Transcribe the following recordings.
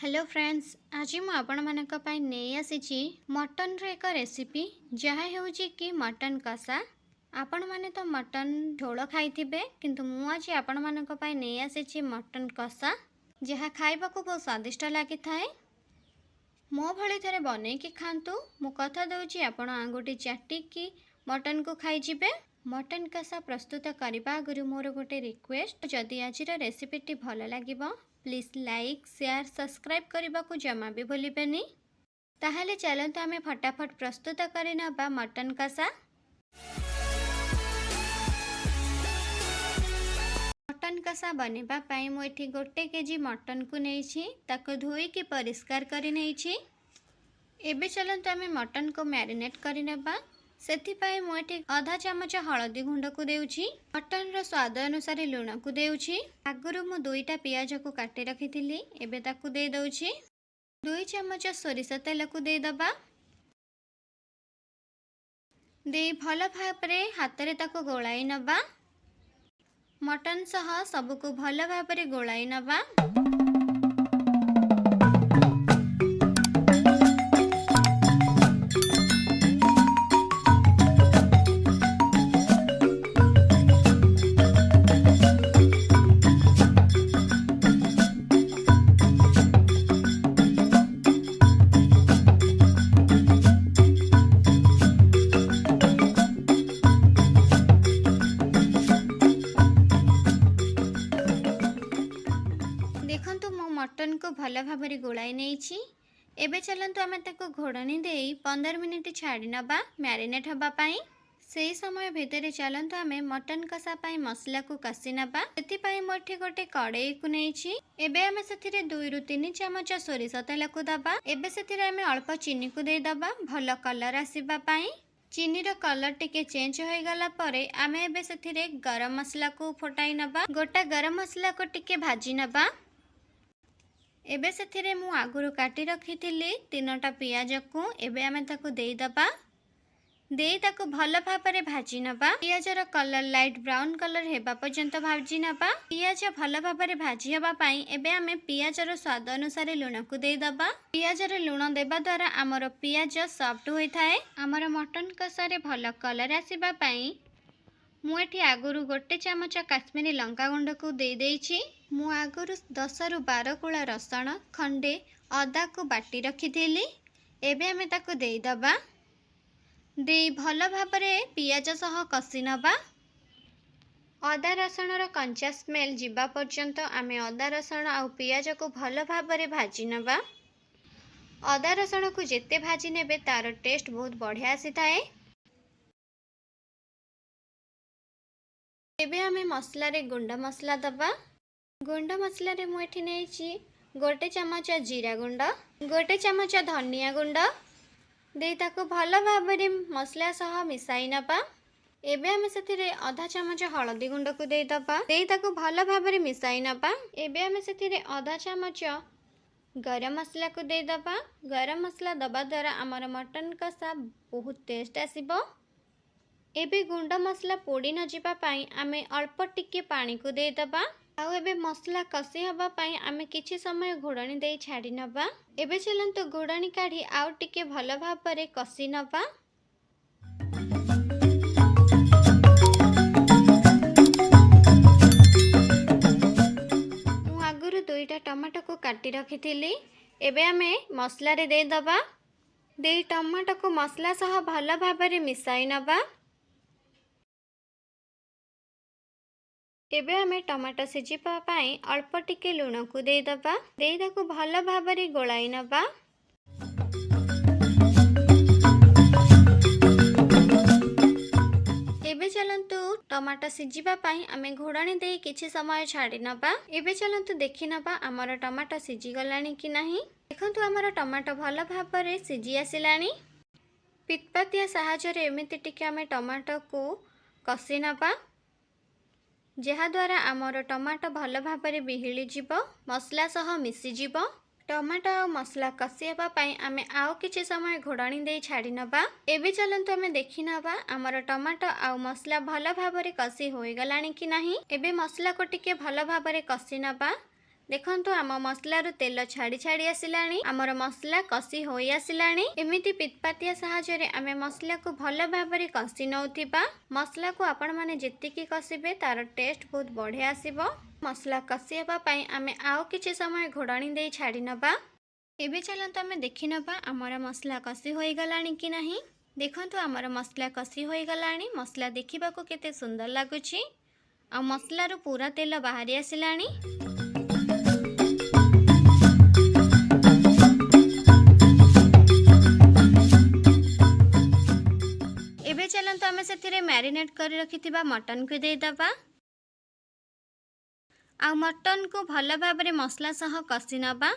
Hello friends, आज मु आपण मानक पई नै आसीची मटन रो एक रेसिपी जहा हेउची कि मटन कषा। आपण माने तो मटन झोल खाइथिबे किंतु मु आज आपण मानक पई नै आसीची मटन कषा जहा खाइबा को बहुत स्वादिष्ट लागि थाए। मो भली थरे बनै कि खांतु। मु कथा दउची आपण आंगुठी चाटी कि मटन को खाइ जिबे। मटन कषा प्रस्तुत करबा आगुरु मोर गोटे रिक्वेस्ट, जदि आज रेसिपी टी भल लागिबो प्लीज लाइक शेयर सब्सक्राइब करने को जमा भी भूलिबेनी। ताहले चलते आमे फटाफट प्रस्तुत करना मटन कषा। मटन कषा बनेबा पाई मु एठी 1 केजी मटन को नेइछि, ताको धोई के परिष्कार करि नेइछि। एबे चलते आमे मटन को मैरिनेट करनेबा। सेथि पाई मु एठी आधा चमच हळदी गुंड को देउछि। मटन रो स्वाद अनुसार लूण को देउछि। आगुरु मु 2टा पियाज को काटी रखिथिली, एबे ताकू दे दउछि। 2 चमच सोरिष तेल को दे दबा। दे भल भाबरे हाथ रे ताको गोळाई नबा। मटन सह सबको भल भाबरे गोळाई नबा। देखंतु मो मटन को भल भाबरे गोळाई नेइछि। एबे चलंतु आमे ताको घोड़नी देई 15 मिनिट छाड़ी नबा मैरिनेट हबा पाई। सेही समय भितरे चलंतु आमे मटन कषा पाई मसला को कसी नबा। सेति पाई मोठी गोटे कड़ाई को नेइछि। एबे आमे सेथिरे 2 रु 3 चमच सोरिष तेल को दबा। एबे सेथिरे आमे अल्प चीनी को दे दबा भल कलर आसीबा पाई। चीनी रो कलर टिके चेंज होई गला परे आमे एबे सेथिरे गरम मसला को फटाई नबा। गोटा गरम मसला को टिके भाजी नबा। एबे सेथिरे मु आगुरु काटी रखिथिली 3टा पियाज को एबे आमे ताको देई दबा। देई ताको भल भाबरे भाजी नबा। पियाज रो कलर लाइट ब्राउन कलर हेबा पर्यंत भाजी नबा। पियाज भल भाबरे भाजी हबा पाई एबे आमे पियाज रो स्वाद अनुसार लूण को देई दबा। पियाज रो लूण देबा द्वारा हमर पियाज सॉफ्ट होई थाए। हमर मटन कषा रे भल कलर आसीबा पाई मु एठी आगुरु 1 चमच काश्मीरी लंका गुंड को दे देइछि। मु आगुरु 10 रु 12 कुला रसुण खंडे अदा को बाटी रखिथिली, एबे आमे ताको देई दबा। देई भल भाबरे पियाज सह कसी नबा। अदा रसुण रो कंचा स्मेल जिबा पर्यंत आमे अदा रसुण आ पियाज को भल भाबरे भाजी नबा। अदा रसुण को जेते भाजी नेबे तार टेस्ट बहुत बढ़िया आसी थाए। एबे आमे मसला रे गुंड मसला दबा। गुंड मसला रे मु एठी नेइछि 1 चमच जीरा गुंड, 1 चमच धनिया गुंड दे ताको भल भाबरे मसला सह मिसाई नबा। एबे आमे सेथिरे आधा चमच हळदी गुंड को दे दबा। दे ताको भल भाबरे मिसाई नबा। एबे आमे सेथिरे आधा चमच गरम मसला को दे दबा। गरम मसला दबा द्वारा हमर मटन कषा बहुत टेस्ट आसीबो। एबे गुंड मसला पोड़ी न जिबा पाई आमे अल्प टिके पानी को दे दबा। आउ एबे मसला कसी हबा पाई आमे किछि समय घोड़नी देई छाड़ी नबा। एबे चलंतु घोड़नी काढ़ी आउ टिके भल भाबरे कसी नबा। मु आगुरु 2टा टमाटो को काटी रखिथिली, एबे आमे मसला रे दे दबा। देई टमाटो को मसला सह भल भाबरे मिसाई नबा। एबे आमे टमाटो सिझिबा पाई अल्प टिके लूण को दे दबा। देई ताको भल भाबरे गोळाई नबा। एबे चलंतु टमाटो सिझिबा पाई आमे घोड़नी देई किछि समय छाड़ी नबा। एबे चलंतु देखि नबा हमर टमाटो सिझि गलानी कि नाही। देखंतु हमर टमाटो भल भाबरे सिझि आसिलानी। पितपातिया सहायता रे एमिति टिके आमे टमाटो को कसी नबा, जहा द्वारा आमर टमाटो भल भाबरे बिहिली जिवो, मसला सह मिसी जिवो। टमाटो और मसला कसी हेबा पाई आमे आउ किछि समय घोड़नी देई छाड़ी नबा। एबे चलंतु आमे देखि नबा हमर टमाटो आउ मसला भल भाबरे कसी होई गलानी कि नाही। एबे मसला को टिके भल भाबरे कसी नबा। देखंतु आम मसलारू तेल छाड़ी छाड़ी आसिलानी आमर मसला कसी होई आसिलानी। एमिति पितपातिया साहाय्य आमे मसला को भल भाबरे कसी नौथिबा। मसला को आपण माने जेतिकी कसिबे तार टेस्ट बहुत बढ़िया आसीबो। मसला कसी हेबा पई आमे आउ किछि समय घोड़ाणी देई छाड़ी नबा। एबे चलंतु आमे देखि नबा आमर मसला कसी होई गलानी कि नाही। देखंतु आमर मसला कसी होई गलानी। मसला देखिबाको केते सुंदर लागुछि आ मसलारू पूरा तेल बाहरी आसिलानी। एबे चलंतु आमे सेथिरे मैरिनेट कर रखिथिबा मटन को दे दबा आ मटन को भल भाबरे मसला सह कसी नबा।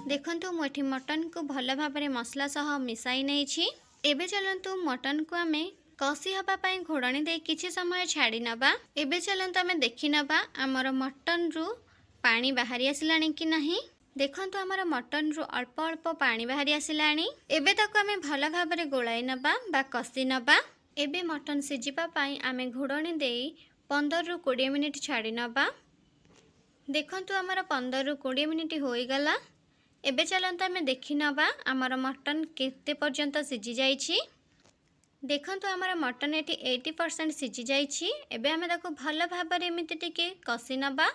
देखंतु मुठी मटन को भल भाबरे मसला सह मिसाई नेछि। एबे चलंतु मटन को आमे कसी हबा पई घोड़णी दे किछि समय छाड़ी नबा। एबे चलंतु आमे देखि नबा आमर मटन रु पानी बाहरी आसिलानी कि नाही। देखंतु आमर मटन रु अल्प अल्प पानी बाहरी आसिलानी। एबे ताको आमे भल भाबरे गोळाई नबा बा कसी नबा। एबे मटन सिजिबा पई आमे घोड़णी दे 15 रु 20 मिनिट छाड़ी नबा। देखंतु आमर 15 रु 20 मिनिट होई गला। एबे चलंतु आमे देखि नबा आमर मटन केते पर्यंत सिजी जाइछि। देखंतु आमर मटन एटी 80% सिजी जाइछि। एबे आमे ताको भल भाबरे एमिति टिके कसी नबा।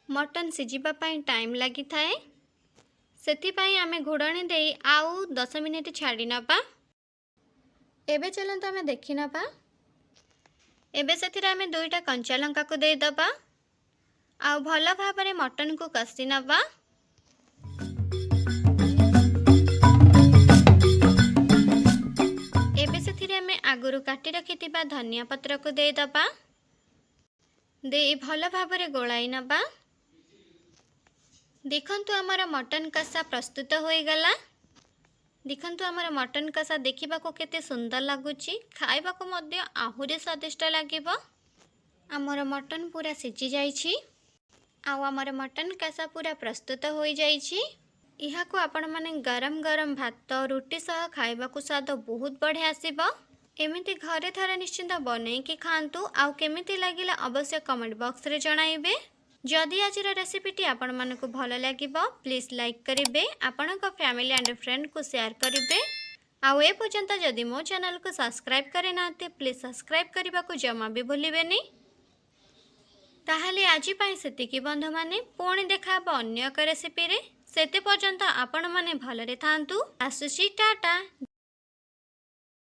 मटन सिजिबा पई टाइम लागि थाए सेति पई आमे घोड़णी देई आउ 10 मिनिट छाड़ी नबा। एबे चलंतु आमे देखि नबा। एबे सेथिरे आमे दुईटा कंचा लंका को देई दबा आउ भल भाबरे मटन को कसी नबा। एबे सेथिरे आमे आगुरु काटी रखिथिबा धनिया पत्र को दे दबा दे भल भाबरे गोळाई नबा। देखंतु आमर मटन कसा प्रस्तुत होई गला। देखंतु आमर मटन कसा देखिबाको केते सुंदर लागुछि खाइबाको मध्य आहुरी स्वादिष्ट लागिबो। आमर मटन पूरा सिजी जाइछि आ आमर मटन कसा पूरा प्रस्तुत होई जाइछि। इहाको आपण माने गरम गरम भात रुटी सह खाइबाको स्वाद बहुत बढ़िया आसीबो। एमिति घरे थरे निश्चिंत बनै कि खांतु आउ केमिति लागिला अवश्य कमेंट बॉक्स रे जणाइबे। जदि आजिर रेसिपीटी आपण मानकु भल लागिबो प्लीज लाइक करिवे आपणक फैमिली एंड फ्रेंड को शेयर करिवे आउ ए पर्यंत जदि मो चैनल को सब्सक्राइब करे नाते प्लीज सब्सक्राइब करबा को जमा भी भूलिबेनी। ताहाले आजि पई सेतिकी बंधु माने पुणी देखाबो अन्य एक रेसिपी रे। सेते पर्यंत आपण माने भलरे थांतु। आसुची टाटा